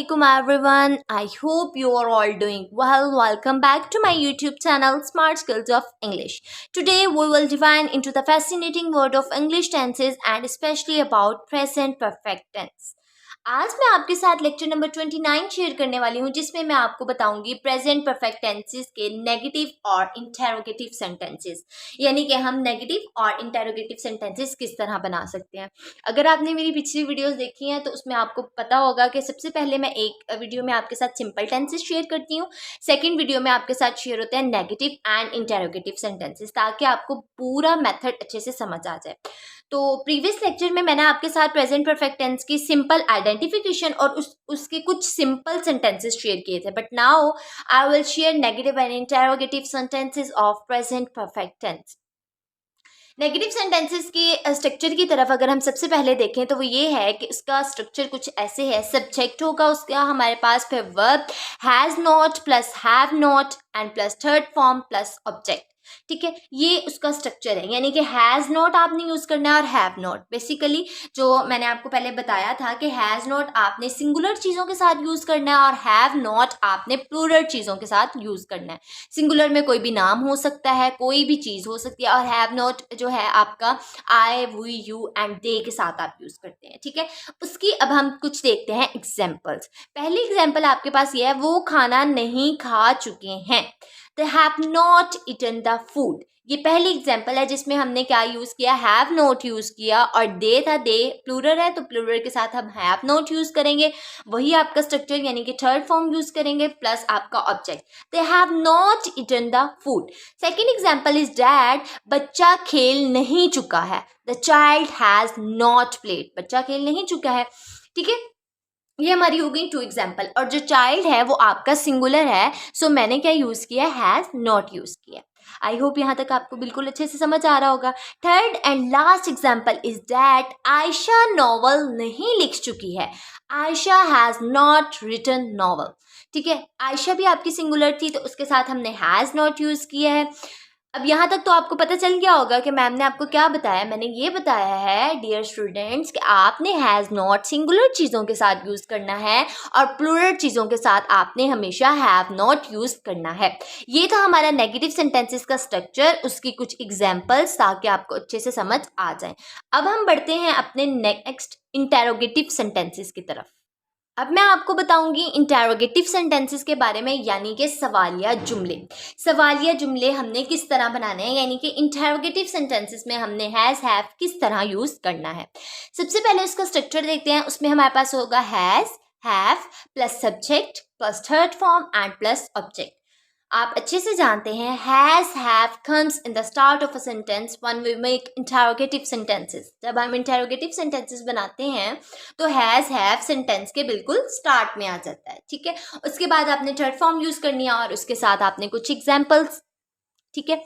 Assalamualaikum everyone. I hope you are all doing well. Welcome back to my YouTube channel Smart Skills of English. Today we will dive into the fascinating world of English tenses and especially about present perfect tense. आज मैं आपके साथ lecture number 29 share करने वाली हूँ जिसमें मैं आपको बताऊंगी प्रेजेंट परफेक्ट टेंसेस के नेगेटिव और इंटेरोगेटिव सेंटेंसेस, यानी कि हम नेगेटिव और इंटेरोगेटिव सेंटेंसेस किस तरह बना सकते हैं। अगर आपने मेरी पिछली वीडियोस देखी हैं तो उसमें आपको पता होगा कि सबसे पहले मैं एक वीडियो में आपके साथ सिंपल टेंसेस शेयर करती हूँ, सेकेंड वीडियो में आपके साथ शेयर होते हैं नेगेटिव एंड इंटेरोगेटिव सेंटेंसेस, ताकि आपको पूरा मेथड अच्छे से समझ आ जाए। तो प्रीवियस लेक्चर में मैंने आपके साथ प्रेजेंट परफेक्ट टेंस की सिंपल आइडेंटिफिकेशन और उसके कुछ सिंपल सेंटेंसेस शेयर किए थे, but now I will share negative and interrogative sentences of present perfect tense. Negative sentences के स्ट्रक्चर की तरफ अगर हम सबसे पहले देखें तो वो ये है कि उसका स्ट्रक्चर कुछ ऐसे है। सब्जेक्ट होगा उसका हमारे पास, फिर verb has not plus have not and plus third form plus object. ठीक है, ये उसका स्ट्रक्चर है, यानी कि हैज़ नॉट आपने यूज़ करना है और हैव नॉट। बेसिकली जो मैंने आपको पहले बताया था कि हैज़ नॉट आपने सिंगुलर चीज़ों के साथ यूज़ करना है और हैव नॉट आपने प्लूरल चीज़ों के साथ यूज़ करना है। सिंगुलर में कोई भी नाम हो सकता है, कोई भी चीज़ हो सकती है, और हैव नॉट जो है आपका आई, वी, यू एंड दे के साथ आप यूज़ करते हैं। ठीक है, उसकी अब हम कुछ देखते हैं एग्जाम्पल्स। पहली एग्जाम्पल आपके पास ये है, वो खाना नहीं खा चुके हैं। They have not eaten the food. ये पहली एग्जाम्पल है जिसमें हमने क्या यूज़ किया, हैव नॉट यूज़ किया, और दे था, दे प्लूरल है तो प्लूरल के साथ हम हैव नॉट यूज़ करेंगे, वही आपका स्ट्रक्चर यानी कि थर्ड फॉर्म यूज़ करेंगे प्लस आपका object. They have not eaten the food. Second example is that, बच्चा खेल नहीं चुका है। The child has not played. बच्चा खेल नहीं चुका है। ठीक है, ये हमारी हो गई टू एग्जाम्पल, और जो चाइल्ड है वो आपका सिंगुलर है, सो मैंने क्या यूज़ किया, हैज़ नॉट यूज़ किया। आई होप यहाँ तक आपको बिल्कुल अच्छे से समझ आ रहा होगा। Third and last example is that, Ayesha novel नहीं लिख चुकी है। Ayesha has not written novel. ठीक है, आयशा भी आपकी सिंगुलर थी तो उसके साथ हमने हैज़ नॉट यूज़ किया है। अब यहाँ तक तो आपको पता चल गया होगा कि मैम ने आपको क्या बताया। मैंने ये बताया है डियर स्टूडेंट्स कि आपने हैज़ नॉट सिंगुलर चीज़ों के साथ यूज़ करना है और प्लूरल चीज़ों के साथ आपने हमेशा हैव नॉट यूज़ करना है। ये था हमारा नेगेटिव सेंटेंसेस का स्ट्रक्चर, उसकी कुछ एग्जाम्पल्स, ताकि आपको अच्छे से समझ आ जाए। अब हम बढ़ते हैं अपने नेक्स्ट इंटेरोगेटिव सेंटेंसेस की तरफ। अब मैं आपको बताऊंगी इंटेरोगेटिव सेंटेंसेस के बारे में, यानी कि सवालिया जुमले। सवालिया जुमले हमने किस तरह बनाने हैं, यानी कि इंटेरोगेटिव सेंटेंसेस में हमने हैज़ हैव किस तरह यूज़ करना है। सबसे पहले उसका स्ट्रक्चर देखते हैं। उसमें हमारे पास होगा has, have plus subject plus third form and plus object. आप अच्छे से जानते हैं has have comes in the start of a sentence when we make interrogative sentences. जब हम इंटेरोगेटिव सेंटेंसेस बनाते हैं तो हैज़ हैव सेंटेंस के बिल्कुल स्टार्ट में आ जाता है। ठीक है, उसके बाद आपने थर्ड फॉर्म यूज़ करनी है और उसके साथ आपने कुछ एग्जाम्पल्स। ठीक है,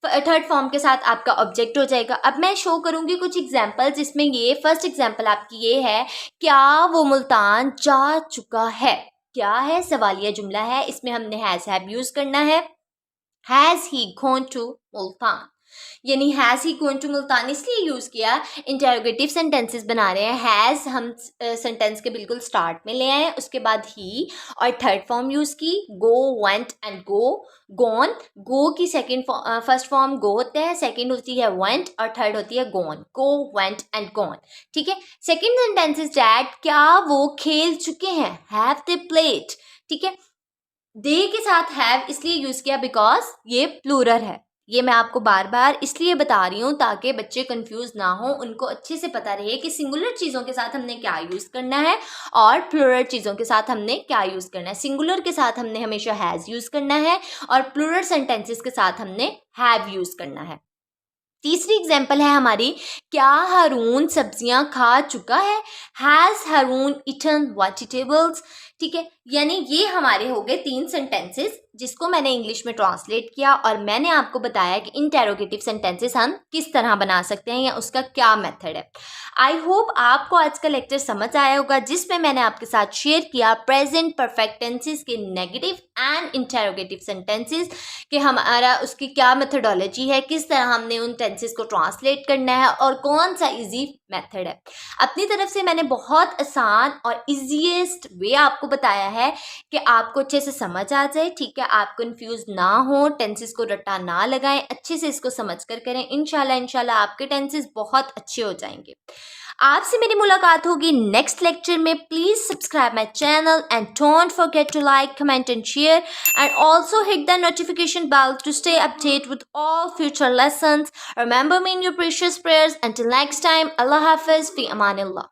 थर्ड फॉर्म के साथ आपका ऑब्जेक्ट हो जाएगा। अब मैं शो करूंगी कुछ एग्जाम्पल, जिसमें ये फर्स्ट एग्जाम्पल आपकी ये है, क्या वो मुल्तान जा चुका है। क्या है, सवालिया जुमला है, इसमें हमने हैज़ हैव यूज़ करना है। Has he gone to Multan, यानी has he gone to Multan इसलिए यूज़ किया, इंटेरोगेटिव सेंटेंसेस बना रहे हैं। हैज़ हम सेंटेंस के बिल्कुल स्टार्ट में ले आए, उसके बाद ही और थर्ड फॉर्म यूज़ की, गो, वेंट एंड गो, गॉन। गो की फर्स्ट फॉर्म गो होता है, सेकंड होती है वेंट और थर्ड होती है gone. Go, went and gone. ठीक है, सेकंड सेंटेंस इज दैट, क्या वो खेल चुके हैं। Have they played. ठीक है, दे के साथ हैव इसलिए यूज़ किया बिकॉज ये प्लूरल है। ये मैं आपको बार बार इसलिए बता रही हूँ ताकि बच्चे कंफ्यूज ना हो, उनको अच्छे से पता रहे कि सिंगुलर चीज़ों के साथ हमने क्या यूज़ करना है और प्लूरल चीज़ों के साथ हमने क्या यूज़ करना है। सिंगुलर के साथ हमने हमेशा हैज़ यूज़ करना है और प्लूरल सेंटेंसेस के साथ हमने हैव यूज़ करना है। तीसरी एग्जाम्पल है हमारी, क्या हारून सब्जियां खा चुका है। Has Haroon eaten vegetables. ठीक है, यानी ये हमारे हो गए तीन सेंटेंसेस जिसको मैंने इंग्लिश में ट्रांसलेट किया और मैंने आपको बताया कि इंटेरोगेटिव सेंटेंसेस हम किस तरह बना सकते हैं या उसका क्या मेथड है। आई होप आपको आज का लेक्चर समझ आया होगा, जिसमें मैंने आपके साथ शेयर किया प्रेजेंट परफेक्ट टेंसेस के नेगेटिव एंड इंटेरोगेटिव सेंटेंसेस कि हमारा उसकी क्या मेथडोलॉजी है, किस तरह हमने उन टेंसेस को ट्रांसलेट करना है और कौन सा इजी मेथड है। अपनी तरफ से मैंने बहुत आसान और इजीएस्ट वे आपको आपको बताया है कि आपको अच्छे से समझ आ जाए, ठीक है, आप कंफ्यूज ना हो, टेंसेस को रट्टा ना लगाएं, अच्छे से इसको समझ कर करें। इंशाल्लाह आपके टेंसेस बहुत अच्छे हो जाएंगे। आपसे मेरी मुलाकात होगी नेक्स्ट लेक्चर में। Please subscribe my channel and don't forget to like, comment and share, and also hit the notification bell to stay updated with all future lessons. Remember me in your precious prayers. Until next time, Allah Hafiz, fi amanillah.